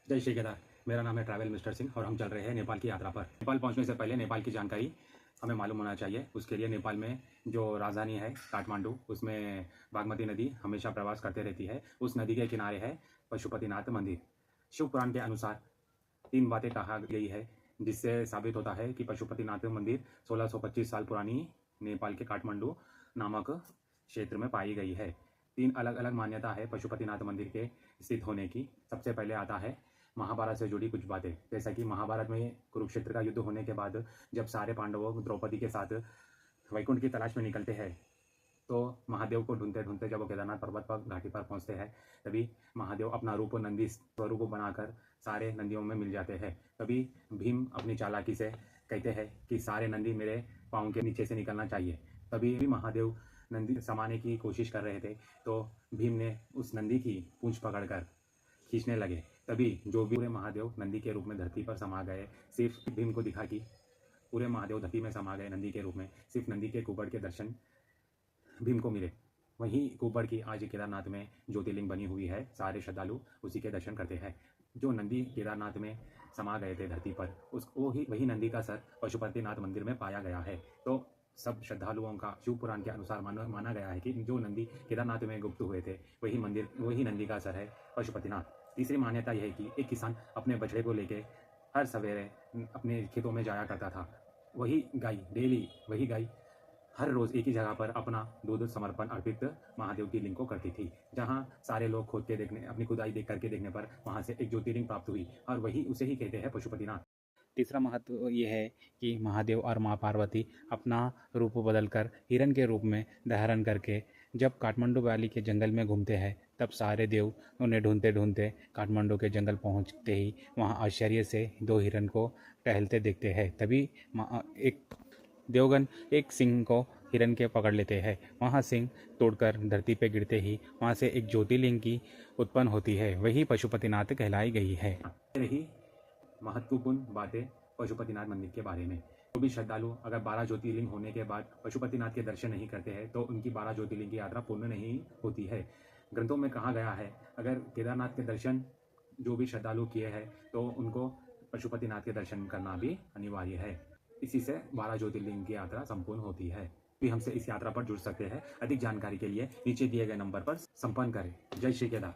जय श्री केदार। मेरा नाम है ट्रैवल मिस्टर सिंह और हम चल रहे हैं नेपाल की यात्रा पर। नेपाल पहुंचने से पहले नेपाल की जानकारी हमें मालूम होना चाहिए। उसके लिए नेपाल में जो राजधानी है काठमांडू, उसमें बागमती नदी हमेशा प्रवास करते रहती है। उस नदी के किनारे है पशुपतिनाथ मंदिर। शिव पुराण के अनुसार 3 बातें कहा गई है जिससे साबित होता है कि पशुपतिनाथ मंदिर 1625 साल पुरानी नेपाल के काठमांडू नामक क्षेत्र में पाई गई है। 3 अलग अलग मान्यता है पशुपतिनाथ मंदिर के स्थित होने की। सबसे पहले आता है महाभारत से जुड़ी कुछ बातें, जैसा कि महाभारत में कुरुक्षेत्र का युद्ध होने के बाद जब सारे पांडवों द्रौपदी के साथ वैकुंठ की तलाश में निकलते हैं तो महादेव को ढूंढते ढूंढते जब वो केदारनाथ पर्वत पर घाटी पर पहुंचते हैं तभी महादेव अपना रूप नंदी स्वरूप बनाकर सारे नंदियों में मिल जाते हैं। तभी भीम अपनी चालाकी से कहते हैं कि सारे नंदी मेरे पाँव के नीचे से निकलना चाहिए। तभी भी महादेव नंदी समाने की कोशिश कर रहे थे तो भीम ने उस नंदी की पूंछ पकड़कर खींचने लगे। तभी जो भी पूरे महादेव नंदी के रूप में धरती पर समा गए। सिर्फ भीम को दिखा कि पूरे महादेव धरती में समा गए नंदी के रूप में। सिर्फ नंदी के कुबड़ के दर्शन भीम को मिले। वहीं कुबड़ की आज केदारनाथ में ज्योतिर्लिंग बनी हुई है। सारे श्रद्धालु उसी के दर्शन करते हैं। जो नंदी केदारनाथ में समा गए थे धरती पर, उसको ही वही नंदी का सर पशुपतिनाथ मंदिर में पाया गया है। तो सब श्रद्धालुओं का शिव पुराण के अनुसार माना गया है कि जो नंदी केदारनाथ में गुप्त हुए थे वही नंदी का सर है पशुपतिनाथ। तीसरी मान्यता यह है कि एक किसान अपने बछड़े को लेके हर सवेरे अपने खेतों में जाया करता था। वही गाय हर रोज़ एक ही जगह पर अपना दूध समर्पण अर्पित महादेव की लिंग को करती थी। जहाँ सारे लोग खोद के देखने अपनी खुदाई करके देखने पर वहाँ से एक ज्योतिर्लिंग प्राप्त हुई और वही उसे ही कहते हैं पशुपतिनाथ। तीसरा महत्व ये है कि महादेव और माँ पार्वती अपना रूप बदलकर हिरण के रूप में धारण करके जब काठमांडू वैली के जंगल में घूमते हैं तब सारे देव उन्हें ढूंढते ढूंढते काठमांडू के जंगल पहुंचते ही वहां आश्चर्य से 2 हिरण को टहलते देखते हैं। तभी एक देवगन एक सिंह को हिरण के पकड़ लेते हैं। वहाँ सिंह तोड़कर धरती पे गिरते ही वहाँ से एक ज्योतिर्लिंग की उत्पन्न होती है। वही पशुपतिनाथ कहलाई गई है। रही महत्वपूर्ण बातें पशुपतिनाथ मंदिर के बारे में। जो भी श्रद्धालु अगर 12 ज्योतिर्लिंग होने के बाद पशुपतिनाथ के दर्शन नहीं करते हैं तो उनकी 12 ज्योतिर्लिंग की यात्रा पूर्ण नहीं होती है। ग्रंथों में कहा गया है अगर केदारनाथ के दर्शन जो भी श्रद्धालु किए हैं तो उनको पशुपतिनाथ के दर्शन करना भी अनिवार्य है। इसी से 12 ज्योतिर्लिंग की यात्रा संपूर्ण होती है। भी हमसे इस यात्रा पर जुड़ सकते हैं। अधिक जानकारी के लिए नीचे दिए गए नंबर पर संपर्क करें। जय श्री केदार।